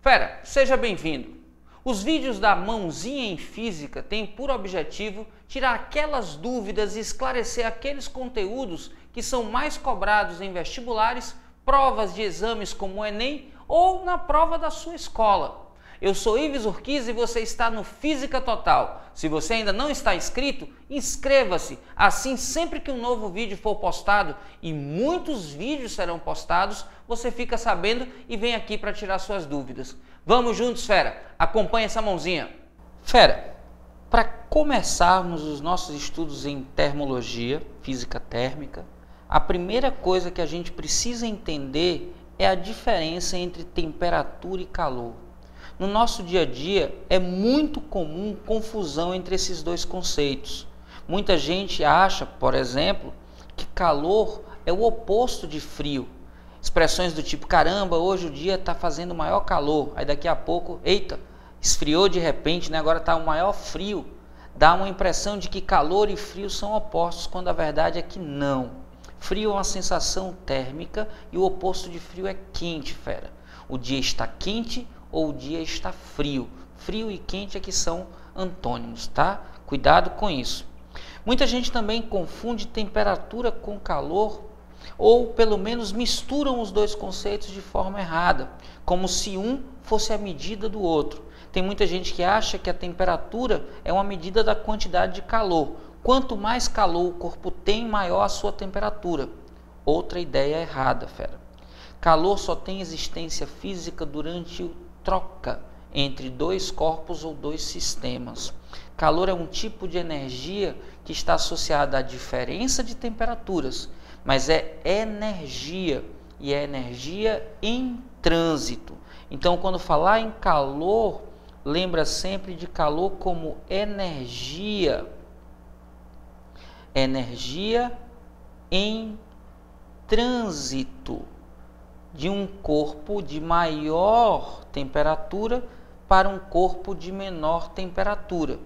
Fera, seja bem-vindo! Os vídeos da Mãozinha em Física têm por objetivo tirar aquelas dúvidas e esclarecer aqueles conteúdos que são mais cobrados em vestibulares, provas de exames como o Enem ou na prova da sua escola. Eu sou Ives Urquiza e você está no Física Total. Se você ainda não está inscrito, inscreva-se. Assim, sempre que um novo vídeo for postado, e muitos vídeos serão postados, você fica sabendo e vem aqui para tirar suas dúvidas. Vamos juntos, fera! Acompanhe essa mãozinha. Fera, para começarmos os nossos estudos em termologia, física térmica, a primeira coisa que a gente precisa entender é a diferença entre temperatura e calor. No nosso dia a dia é muito comum confusão entre esses dois conceitos. Muita gente acha, por exemplo, que calor é o oposto de frio. Expressões do tipo, caramba, hoje o dia está fazendo maior calor, aí daqui a pouco, eita, esfriou de repente, né? Agora está o maior frio. Dá uma impressão de que calor e frio são opostos, quando a verdade é que não. Frio é uma sensação térmica e o oposto de frio é quente, fera. O dia está quente ou o dia está frio. Frio e quente é que são antônimos, tá? Cuidado com isso. Muita gente também confunde temperatura com calor, ou pelo menos misturam os dois conceitos de forma errada, como se um fosse a medida do outro. Tem muita gente que acha que a temperatura é uma medida da quantidade de calor. Quanto mais calor o corpo tem, maior a sua temperatura. Outra ideia errada, fera. Calor só tem existência física durante o troca entre dois corpos ou dois sistemas. Calor é um tipo de energia que está associada à diferença de temperaturas, mas é energia, e é energia em trânsito. Então, quando falar em calor, lembra sempre de calor como energia. Energia em trânsito de um corpo de maior temperatura para um corpo de menor temperatura.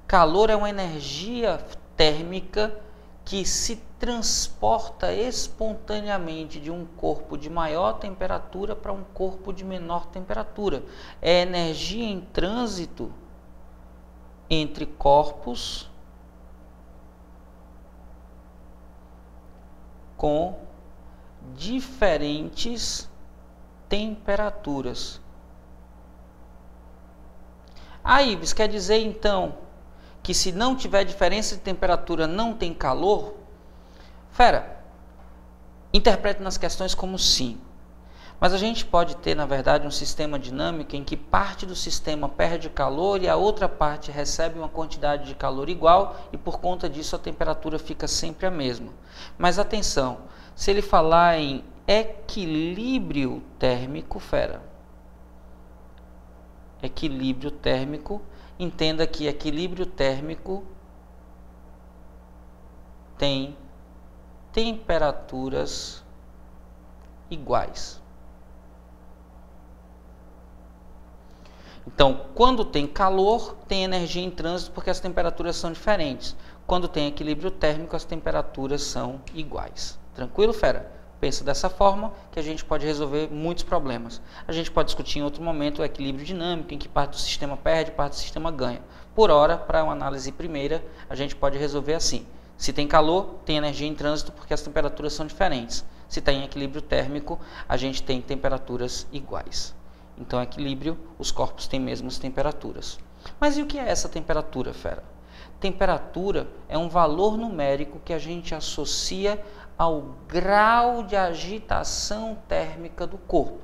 Calor é uma energia térmica que se transporta espontaneamente de um corpo de maior temperatura para um corpo de menor temperatura. É energia em trânsito entre corpos com diferentes temperaturas. Ives, quer dizer então que se não tiver diferença de temperatura não tem calor? Fera, interprete nas questões como sim. Mas a gente pode ter, na verdade, um sistema dinâmico em que parte do sistema perde calor e a outra parte recebe uma quantidade de calor igual e por conta disso a temperatura fica sempre a mesma. Mas atenção, se ele falar em equilíbrio térmico, fera, equilíbrio térmico, entenda que equilíbrio térmico tem temperaturas iguais. Então, quando tem calor, tem energia em trânsito porque as temperaturas são diferentes. Quando tem equilíbrio térmico, as temperaturas são iguais. Tranquilo, fera? Pensa dessa forma que a gente pode resolver muitos problemas. A gente pode discutir em outro momento o equilíbrio dinâmico, em que parte do sistema perde, parte do sistema ganha. Por hora, para uma análise primeira, a gente pode resolver assim. Se tem calor, tem energia em trânsito porque as temperaturas são diferentes. Se está em equilíbrio térmico, a gente tem temperaturas iguais. Então, equilíbrio, os corpos têm mesmas temperaturas. Mas e o que é essa temperatura, fera? Temperatura é um valor numérico que a gente associa ao grau de agitação térmica do corpo.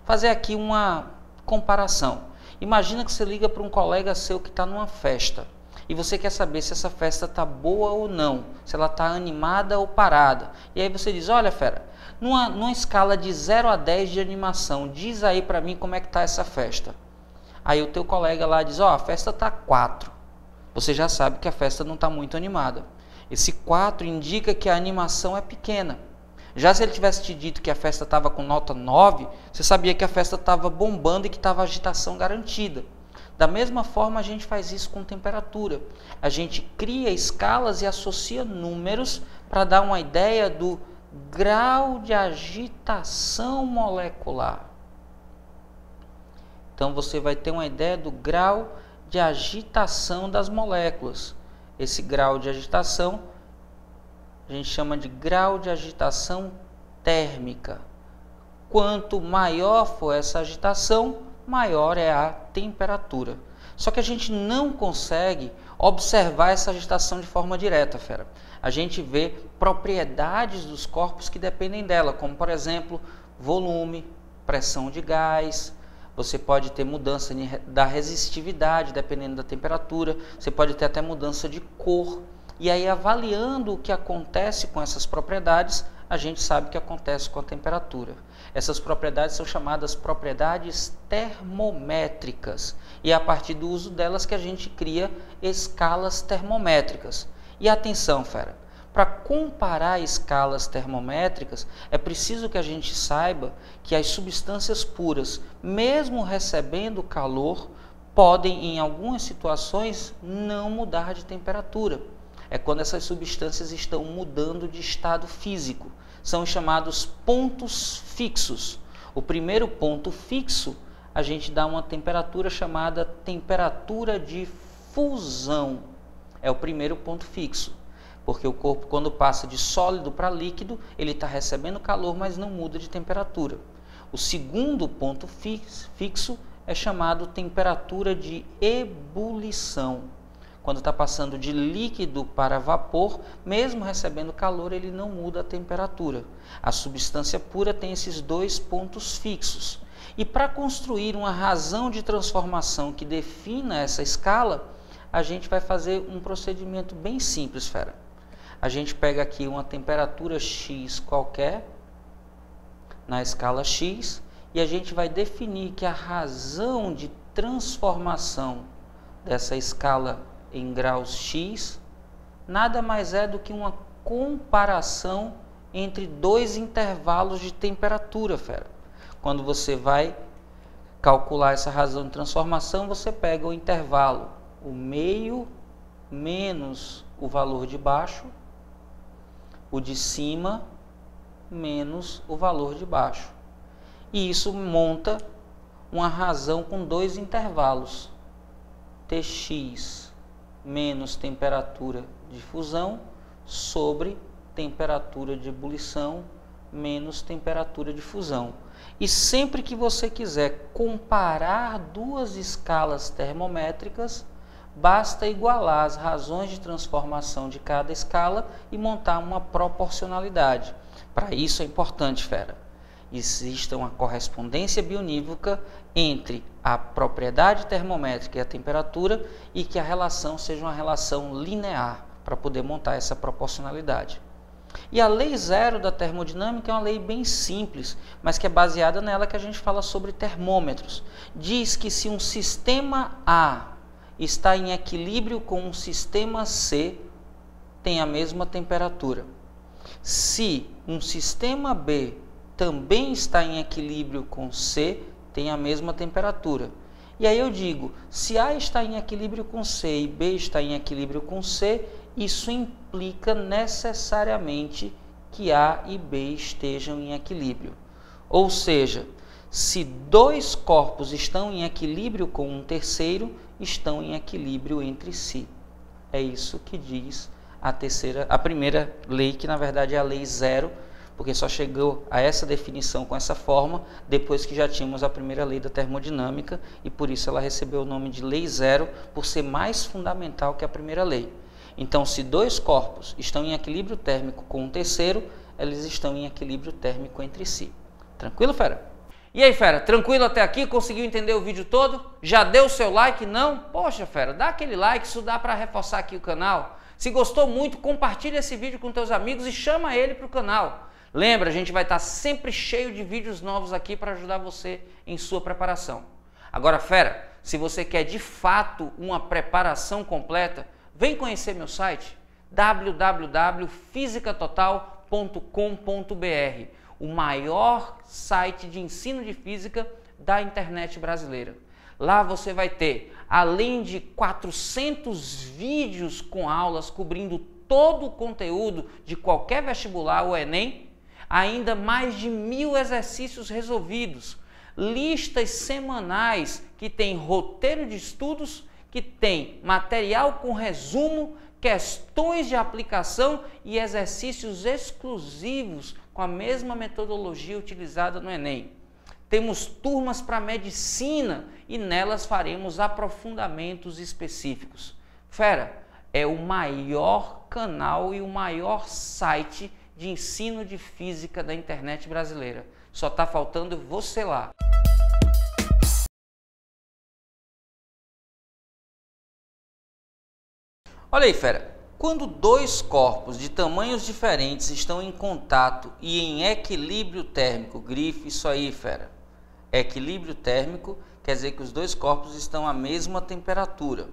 Fazer aqui uma comparação. Imagina que você liga para um colega seu que está numa festa e você quer saber se essa festa está boa ou não, se ela está animada ou parada. E aí você diz, olha, fera, numa escala de 0 a 10 de animação, diz aí para mim como é que está essa festa. Aí o teu colega lá diz, a festa está 4. Você já sabe que a festa não está muito animada. Esse 4 indica que a animação é pequena. Já se ele tivesse te dito que a festa estava com nota 9, você sabia que a festa estava bombando e que estava agitação garantida. Da mesma forma, a gente faz isso com temperatura. A gente cria escalas e associa números para dar uma ideia do grau de agitação molecular. Então você vai ter uma ideia do grau de agitação das moléculas. Esse grau de agitação a gente chama de grau de agitação térmica. Quanto maior for essa agitação, maior é a temperatura. Só que a gente não consegue observar essa agitação de forma direta, fera. A gente vê propriedades dos corpos que dependem dela, como por exemplo, volume, pressão de gás. Você pode ter mudança da resistividade, dependendo da temperatura. Você pode ter até mudança de cor. E aí, avaliando o que acontece com essas propriedades, a gente sabe o que acontece com a temperatura. Essas propriedades são chamadas propriedades termométricas. E é a partir do uso delas que a gente cria escalas termométricas. E atenção, fera, para comparar escalas termométricas, é preciso que a gente saiba que as substâncias puras, mesmo recebendo calor, podem, em algumas situações, não mudar de temperatura. É quando essas substâncias estão mudando de estado físico. São os chamados pontos fixos. O primeiro ponto fixo, a gente dá uma temperatura chamada temperatura de fusão. É o primeiro ponto fixo. Porque o corpo, quando passa de sólido para líquido, ele está recebendo calor, mas não muda de temperatura. O segundo ponto fixo é chamado temperatura de ebulição. Quando está passando de líquido para vapor, mesmo recebendo calor, ele não muda a temperatura. A substância pura tem esses dois pontos fixos. E para construir uma razão de transformação que defina essa escala, a gente vai fazer um procedimento bem simples, fera. A gente pega aqui uma temperatura X qualquer, na escala X, e a gente vai definir que a razão de transformação dessa escala em graus X nada mais é do que uma comparação entre dois intervalos de temperatura, fera. Quando você vai calcular essa razão de transformação, você pega o intervalo, o meio menos o valor de baixo, o de cima menos o valor de baixo. E isso monta uma razão com dois intervalos, Tx menos temperatura de fusão sobre temperatura de ebulição menos temperatura de fusão. E sempre que você quiser comparar duas escalas termométricas, basta igualar as razões de transformação de cada escala e montar uma proporcionalidade. Para isso é importante, fera, exista uma correspondência bionívoca entre a propriedade termométrica e a temperatura e que a relação seja uma relação linear para poder montar essa proporcionalidade. E a lei zero da termodinâmica é uma lei bem simples, mas que é baseada nela que a gente fala sobre termômetros. Diz que se um sistema A está em equilíbrio com um sistema C, tem a mesma temperatura. Se um sistema B também está em equilíbrio com C, tem a mesma temperatura. E aí eu digo, se A está em equilíbrio com C e B está em equilíbrio com C, isso implica necessariamente que A e B estejam em equilíbrio. Ou seja, se dois corpos estão em equilíbrio com um terceiro, estão em equilíbrio entre si. É isso que diz a primeira lei, que na verdade é a lei zero, porque só chegou a essa definição com essa forma depois que já tínhamos a primeira lei da termodinâmica, e por isso ela recebeu o nome de lei zero, por ser mais fundamental que a primeira lei. Então, se dois corpos estão em equilíbrio térmico com um terceiro, eles estão em equilíbrio térmico entre si. Tranquilo, fera? E aí, fera, tranquilo até aqui? Conseguiu entender o vídeo todo? Já deu o seu like? Não? Poxa, fera, dá aquele like, isso dá para reforçar aqui o canal. Se gostou muito, compartilha esse vídeo com teus amigos e chama ele para o canal. Lembra, a gente vai estar sempre cheio de vídeos novos aqui para ajudar você em sua preparação. Agora, fera, se você quer de fato uma preparação completa, vem conhecer meu site www.fisicatotal.com.br, o maior site de ensino de física da internet brasileira. Lá você vai ter, além de 400 vídeos com aulas cobrindo todo o conteúdo de qualquer vestibular ou Enem, ainda mais de 1000 exercícios resolvidos, listas semanais que tem roteiro de estudos, que tem material com resumo, questões de aplicação e exercícios exclusivos com a mesma metodologia utilizada no Enem. Temos turmas para medicina e nelas faremos aprofundamentos específicos. Fera, é o maior canal e o maior site de ensino de física da internet brasileira. Só está faltando você lá. Olha aí, fera. Quando dois corpos de tamanhos diferentes estão em contato e em equilíbrio térmico, grife isso aí, fera. Equilíbrio térmico quer dizer que os dois corpos estão à mesma temperatura.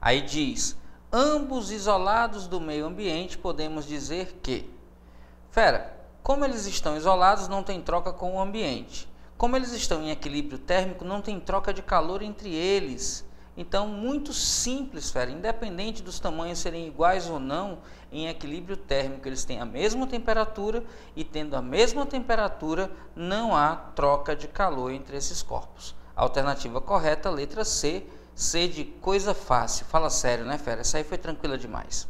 Aí diz, ambos isolados do meio ambiente, podemos dizer que, fera, como eles estão isolados, não tem troca com o ambiente. Como eles estão em equilíbrio térmico, não tem troca de calor entre eles. Então, muito simples, fera, independente dos tamanhos serem iguais ou não, em equilíbrio térmico eles têm a mesma temperatura e tendo a mesma temperatura não há troca de calor entre esses corpos. A alternativa correta, letra C, C de coisa fácil. Fala sério, né, fera? Essa aí foi tranquila demais.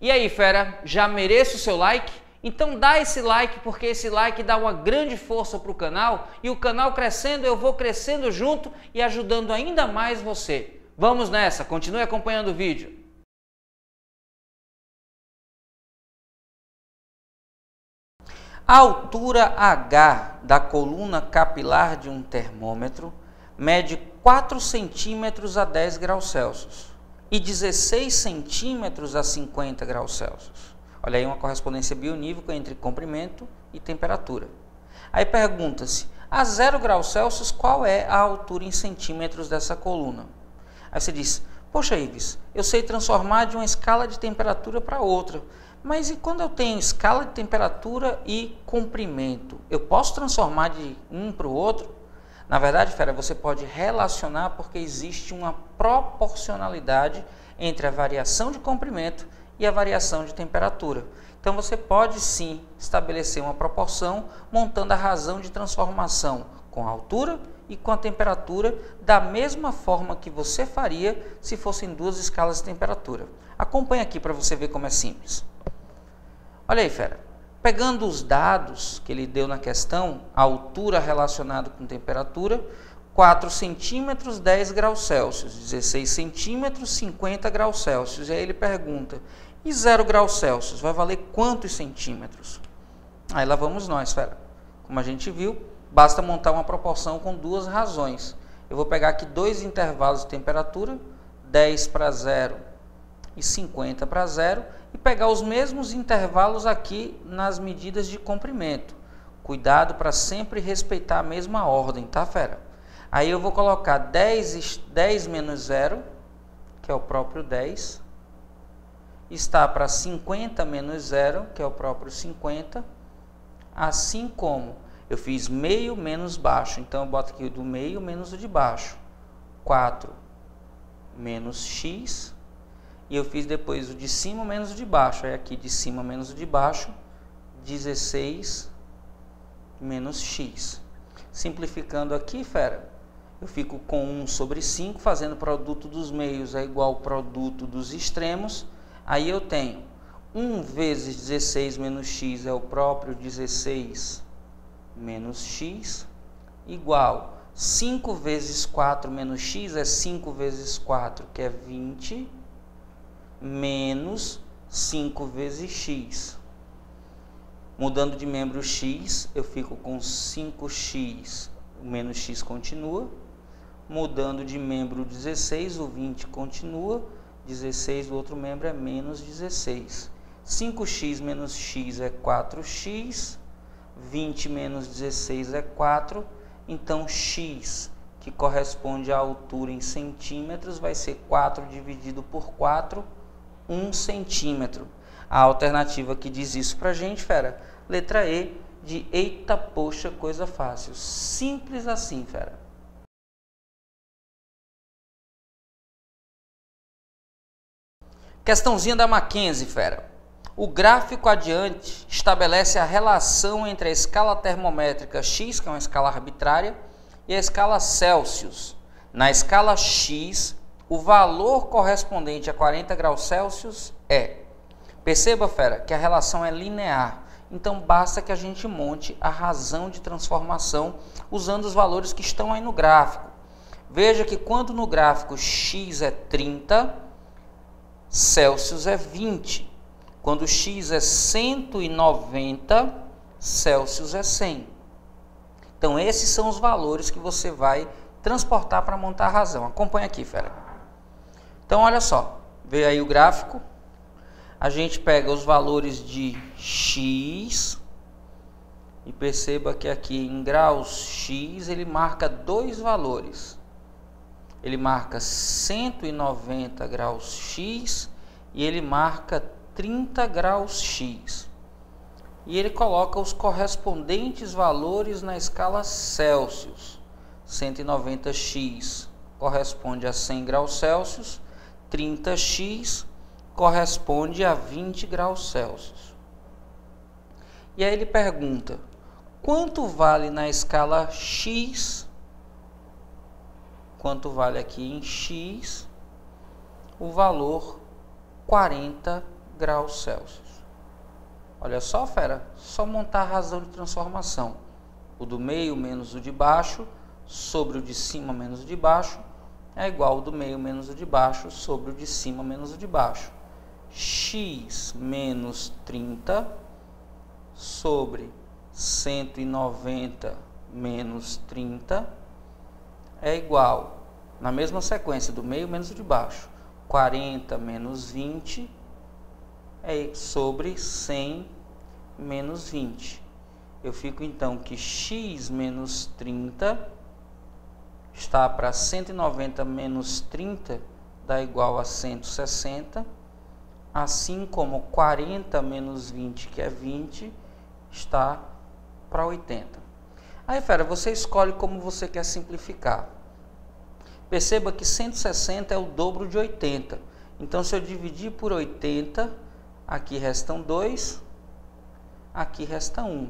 E aí, fera, já mereço o seu like? Então dá esse like, porque esse like dá uma grande força para o canal, e o canal crescendo, eu vou crescendo junto e ajudando ainda mais você. Vamos nessa, continue acompanhando o vídeo. A altura H da coluna capilar de um termômetro mede 4 centímetros a 10 graus Celsius e 16 centímetros a 50 graus Celsius. Olha aí uma correspondência bionívoca entre comprimento e temperatura. Aí pergunta-se, a 0 graus Celsius, qual é a altura em centímetros dessa coluna? Aí você diz, poxa Ives, eu sei transformar de uma escala de temperatura para outra, mas e quando eu tenho escala de temperatura e comprimento? Eu posso transformar de um para o outro? Na verdade, fera, você pode relacionar porque existe uma proporcionalidade entre a variação de comprimento e a variação de temperatura. Então você pode sim estabelecer uma proporção montando a razão de transformação com a altura e com a temperatura da mesma forma que você faria se fossem duas escalas de temperatura. Acompanhe aqui para você ver como é simples. Olha aí, fera. Pegando os dados que ele deu na questão, a altura relacionada com temperatura, 4 centímetros, 10 graus Celsius, 16 centímetros, 50 graus Celsius. E aí ele pergunta, e 0 graus Celsius vai valer quantos centímetros? Aí lá vamos nós, fera. Como a gente viu, basta montar uma proporção com duas razões. Eu vou pegar aqui dois intervalos de temperatura, 10 para 0 e 50 para 0, e pegar os mesmos intervalos aqui nas medidas de comprimento. Cuidado para sempre respeitar a mesma ordem, tá, fera? Aí eu vou colocar 10 menos 0, que é o próprio 10, está para 50 menos 0, que é o próprio 50, assim como eu fiz meio menos baixo, então eu boto aqui o do meio menos o de baixo, 4 menos x, e eu fiz depois o de cima menos o de baixo, aí aqui de cima menos o de baixo, 16 menos x. Simplificando aqui, fera, eu fico com 1 sobre 5, fazendo produto dos meios é igual ao produto dos extremos. Aí eu tenho 1 vezes 16 menos x é o próprio 16 menos x, igual 5 vezes 4 menos x é 5 vezes 4, que é 20, menos 5 vezes x. Mudando de membro x, eu fico com 5x, o menos x continua. Mudando de membro 16, o 20 continua. 16 do outro membro é menos 16. 5x menos x é 4x. 20 menos 16 é 4. Então, x, que corresponde à altura em centímetros, vai ser 4 dividido por 4, 1 centímetro. A alternativa que diz isso pra gente, fera, letra E, de eita, poxa, coisa fácil. Simples assim, fera. Questãozinha da Mackenzie, fera. O gráfico adiante estabelece a relação entre a escala termométrica X, que é uma escala arbitrária, e a escala Celsius. Na escala X, o valor correspondente a 40 graus Celsius é... Perceba, fera, que a relação é linear. Então, basta que a gente monte a razão de transformação usando os valores que estão aí no gráfico. Veja que quando no gráfico X é 30, Celsius é 20. Quando X é 190, Celsius é 100. Então, esses são os valores que você vai transportar para montar a razão. Acompanha aqui, fera. Então, olha só. Vê aí o gráfico. A gente pega os valores de X e perceba que aqui em graus X ele marca dois valores. Ele marca 190 graus X e ele marca 30 graus X. E ele coloca os correspondentes valores na escala Celsius. 190x corresponde a 100 graus Celsius, 30x corresponde a 20 graus Celsius. E aí ele pergunta, quanto vale na escala X, quanto vale aqui em X, o valor 40 graus Celsius. Olha só, fera, só montar a razão de transformação. O do meio menos o de baixo, sobre o de cima menos o de baixo, é igual ao do meio menos o de baixo, sobre o de cima menos o de baixo. X menos 30 sobre 190 menos 30 é igual, na mesma sequência, do meio menos o de baixo, 40 menos 20 é sobre 100 menos 20. Eu fico então que x menos 30 está para 190 menos 30 dá igual a 160, assim como 40 menos 20, que é 20, está para 80. Aí, fera, você escolhe como você quer simplificar. Perceba que 160 é o dobro de 80. Então, se eu dividir por 80, aqui restam 2, aqui resta 1.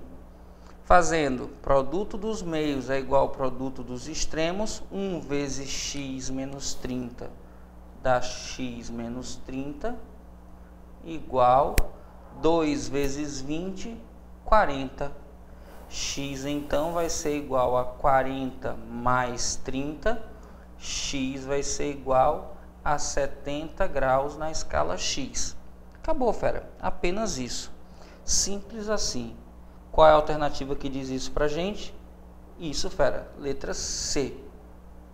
Fazendo produto dos meios é igual ao produto dos extremos, 1 vezes x menos 30 dá x menos 30, igual 2 vezes 20, 40. X então vai ser igual a 40 mais 30, x vai ser igual a 70 graus na escala X. Acabou, fera, apenas isso. Simples assim. Qual é a alternativa que diz isso pra gente? Isso, fera, letra C.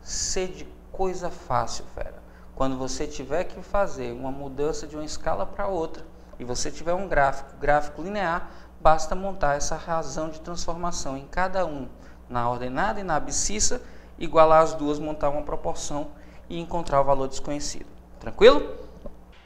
C de coisa fácil, fera. Quando você tiver que fazer uma mudança de uma escala para outra e você tiver um gráfico linear, basta montar essa razão de transformação em cada um, na ordenada e na abscissa, igualar as duas, montar uma proporção e encontrar o valor desconhecido. Tranquilo?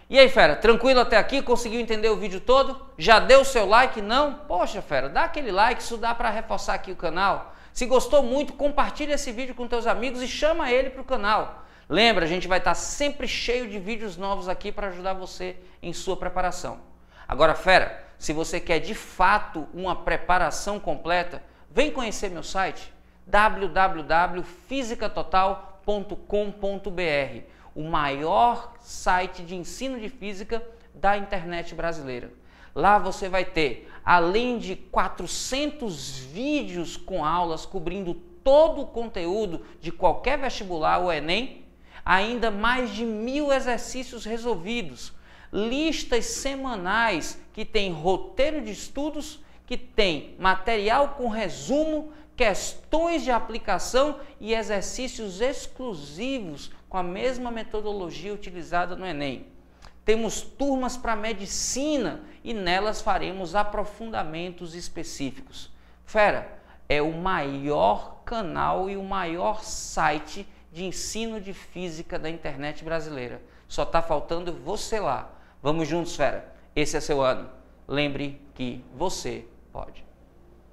E aí, fera, tranquilo até aqui? Conseguiu entender o vídeo todo? Já deu o seu like? Não? Poxa, fera, dá aquele like, isso dá para reforçar aqui o canal. Se gostou muito, compartilha esse vídeo com teus amigos e chama ele para o canal. Lembra, a gente vai estar sempre cheio de vídeos novos aqui para ajudar você em sua preparação. Agora, fera, se você quer de fato uma preparação completa, vem conhecer meu site www.fisicatotal.com.br, o maior site de ensino de física da internet brasileira. Lá você vai ter, além de 400 vídeos com aulas cobrindo todo o conteúdo de qualquer vestibular ou Enem, ainda mais de 1000 exercícios resolvidos, listas semanais que tem roteiro de estudos, que tem material com resumo, questões de aplicação e exercícios exclusivos com a mesma metodologia utilizada no Enem. Temos turmas para medicina e nelas faremos aprofundamentos específicos. Fera, é o maior canal e o maior site de ensino de física da internet brasileira. Só está faltando você lá. Vamos juntos, fera. Esse é seu ano. Lembre que você pode.